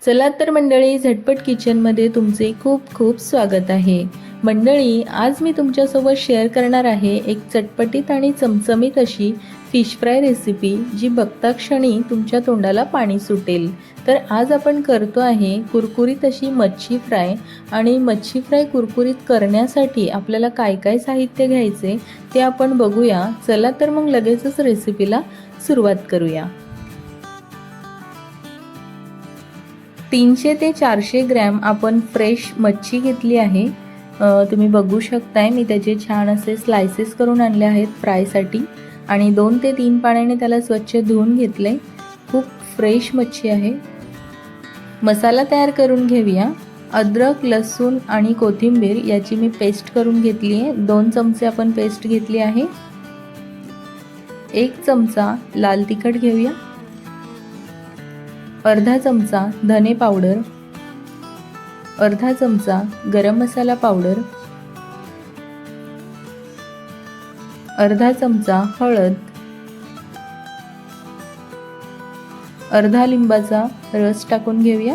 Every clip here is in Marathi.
चला तर मंडळी, झटपट किचनमध्ये तुमचे खूप खूप स्वागत आहे. मंडळी, आज मी तुमच्यासोबत शेअर करणार आहे एक चटपटीत आणि चमचमीत अशी फिश फ्राय रेसिपी, जी बघता क्षणी तुमच्या तोंडाला पाणी सुटेल. तर आज आपण करतो आहे कुरकुरीत अशी मच्छी फ्राय. आणि मच्छी फ्राय कुरकुरीत करण्यासाठी आपल्याला काय काय साहित्य घ्यायचे ते आपण बघूया. चला तर मग लगेचच रेसिपीला सुरुवात करूया. 300 ते 400 ग्रॅम आपण फ्रेश मच्छी घेतली आहे. तुम्ही बघू शकताय, मी त्याचे छान असे स्लायसेस करून आणले आहेत फ्रायसाठी. आणि 2 ते 3 पाण्याने त्याला स्वच्छ धुवून घेतले. खूप फ्रेश मच्छी आहे. मसाला तयार करून घेऊया. अद्रक, लसूण आणि कोथिंबीर याची मी पेस्ट करून घेतली आहे. 2 चमचे आपण पेस्ट घेतली आहे. 1 चमचा लाल तिखट घेऊया. अर्धा चमचा धने पावडर, अर्धा चमचा गरम मसाला पावडर, अर्धा चमचा हळद, अर्धा लिंबाचा रस टाकून घेऊया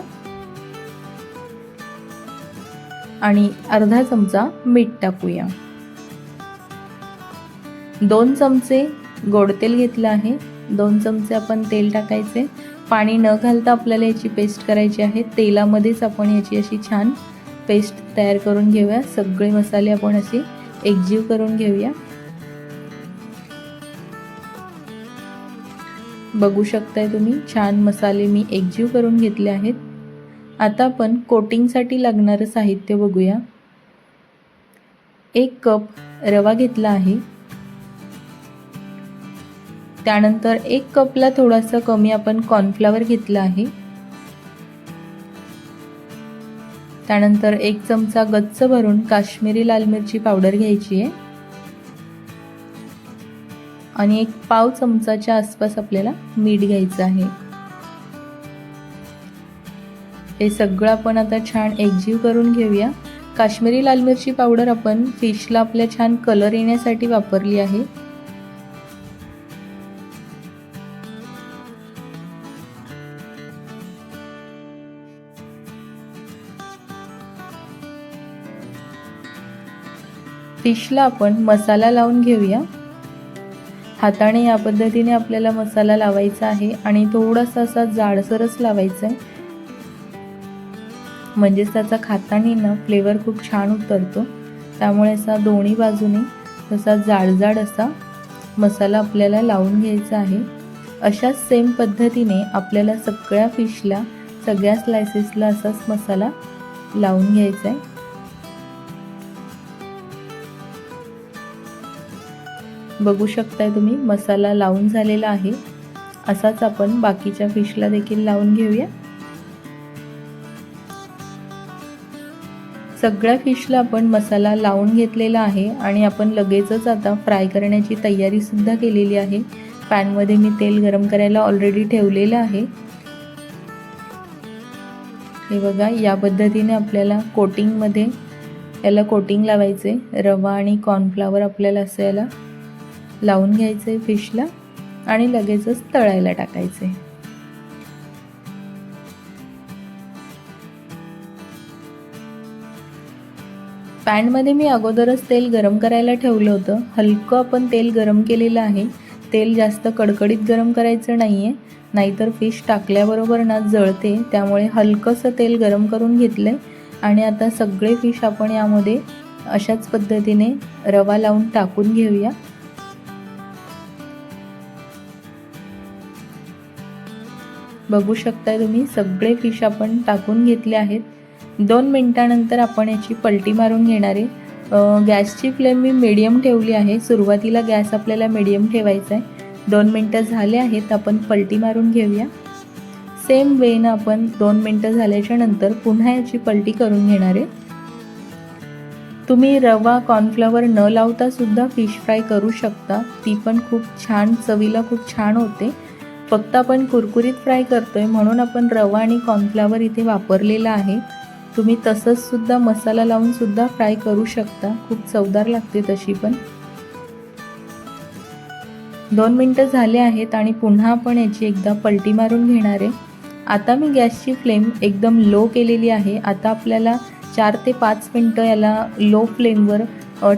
आणि अर्धा चमचा मीठ टाकूया. 2 चमचे गोड तेल घेतलं आहे. 2 चमचे आपण तेल टाकायचे. पाणी न घालता आपल्याला याची पेस्ट करायची आहे. तेलामध्येच आपण याची अशी छान पेस्ट तयार करून घेऊया. सगळे मसाले आपण असे एकजीव करून घेऊया. बघू शकताय तुम्ही, छान मसाले मी एकजीव करून घेतले आहेत. आता आपण कोटिंगसाठी लागणारं साहित्य बघूया. 1 कप रवा घेतला आहे. त्यानंतर 1 कपला थोडासा कमी आपण कॉर्नफ्लॉवर घेतला आहे. त्यानंतर 1 चमचा गच्च भरून काश्मीरी लाल मिरची पावडर घ्यायची आहे. आणि 1 पाव चमचाच्या आसपास आपल्याला मीठ घ्यायचं आहे. हे सगळं आपण आता छान एकजीव करून घेऊया. काश्मीरी लाल मिरची पावडर आपण फिशला आपल्या छान कलर येण्यासाठी वापरली आहे. फिशला आपण मसाला लावून घेऊया. हाताने या पद्धतीने आपल्याला मसाला लावायचा आहे आणि थोडासा असा जाडसरच लावायचा आहे, म्हणजेच त्याचा खाताना ना फ्लेवर खूप छान उतरतो. त्यामुळे असा दोन्ही बाजूने तसा जाडजाड असा मसाला आपल्याला लावून घ्यायचा आहे. अशाच सेम पद्धतीने आपल्याला सगळ्या फिशला, सगळ्या स्लायसेसला असाच मसाला लावून घ्यायचा आहे. बघू शकताय तुम्ही, मसाला लावून झालेला आहे. असाच आपण बाकीच्या फिशला देखील लावून घेऊया. सगळ्या फिशला आपण मसाला लावून घेतलेला आहे आणि आपण लगेचच आता फ्राय करण्याची तयारी सुद्धा केलेली आहे. पॅनमध्ये मी तेल गरम करायला ऑलरेडी ठेवलेलं आहे. हे बघा, या पद्धतीने आपल्याला कोटिंगमध्ये याला कोटिंग लावायचे. रवा आणि कॉर्नफ्लॉवर आपल्याला असं याला लावून घ्यायचे फिशला आणि लगेचच तळायला टाकायचे. पॅनमध्ये मी अगोदरच तेल गरम करायला ठेवलं होतं. हलकं आपण तेल गरम केलेलं आहे. तेल जास्त कडकडीत गरम करायचं नाही आहे, नाहीतर फिश टाकल्याबरोबर ना जळते. त्यामुळे हलकंसं तेल गरम करून घेतलं आणि आता सगळे फिश आपण यामध्ये अशाच पद्धतीने रवा लावून टाकून घेऊया. बघू शकताय तुम्ही, सगळे फिश आपण टाकून घेतले आहेत. 2 मिनिटानंतर आपण याची पलटी मारून घेणार आहे. गॅसची फ्लेम मी मीडियम ठेवली आहे. सुरुवातीला गॅस आपल्याला मीडियम ठेवायचा आहे. 2 मिनटं झाले आहेत, आपण पलटी मारून घेऊया. सेम वेनं आपण 2 मिनटं झाल्याच्या नंतर पुन्हा याची पलटी करून घेणार आहे. तुम्ही रवा, कॉर्नफ्लॉवर न लावता सुद्धा फिश फ्राय करू शकता. ती पण खूप छान, चवीला खूप छान होते. फक्त आपण कुरकुरीत फ्राय करतोय म्हणून आपण रवा आणि कॉर्नफ्लॉवर इथे वापरलेला आहे. तुम्ही तसंच सुद्धा मसाला लावून सुद्धा फ्राय करू शकता. खूप चवदार लागते तशी पण. 2 मिनटं झाले आहेत आणि पुन्हा आपण याची एकदा पलटी मारून घेणार आहे. आता मी गॅसची फ्लेम एकदम लो केलेली आहे. आता आपल्याला 4 ते 5 मिनटं याला लो फ्लेमवर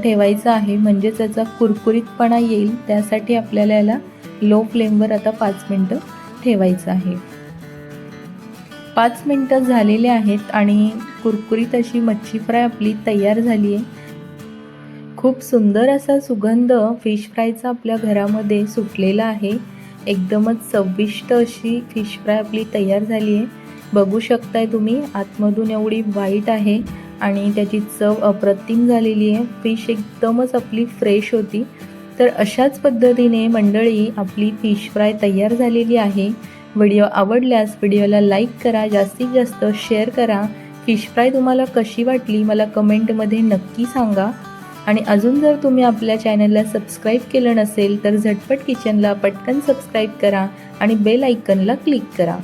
ठेवायचं आहे, म्हणजे त्याचा कुरकुरीतपणा येईल. त्यासाठी आपल्याला याला लो फ्लेमवर आता 5 मिनटं ठेवायचं आहे. 5 मिनटं झालेले आहेत आणि कुरकुरीत अशी मच्छी फ्राय आपली तयार झाली आहे. खूप सुंदर असा सुगंध फिश फ्रायचा आपल्या घरामध्ये सुटलेला आहे. एकदमच चविष्ट अशी फिश फ्राय आपली तयार झाली आहे. बघू शकताय तुम्ही, आतमधून एवढी व्हाईट आहे आणि त्याची चव अप्रतिम झालेली आहे. फिश एकदमच आपली फ्रेश होती. तर अशाच पद्धतीने मंडळी आपली फिश फ्राय तयार झालेली आहे. व्हिडिओ आवडल्यास व्हिडिओला लाईक करा, जास्तीत जास्त शेअर करा. फिश फ्राय तुम्हाला कशी वाटली मला कमेंटमध्ये नक्की सांगा. आणि अजून जर तुम्ही आपल्या चॅनलला सबस्क्राईब केलं नसेल तर झटपट किचनला पटकन सबस्क्राईब करा आणि बेल आयकनला क्लिक करा.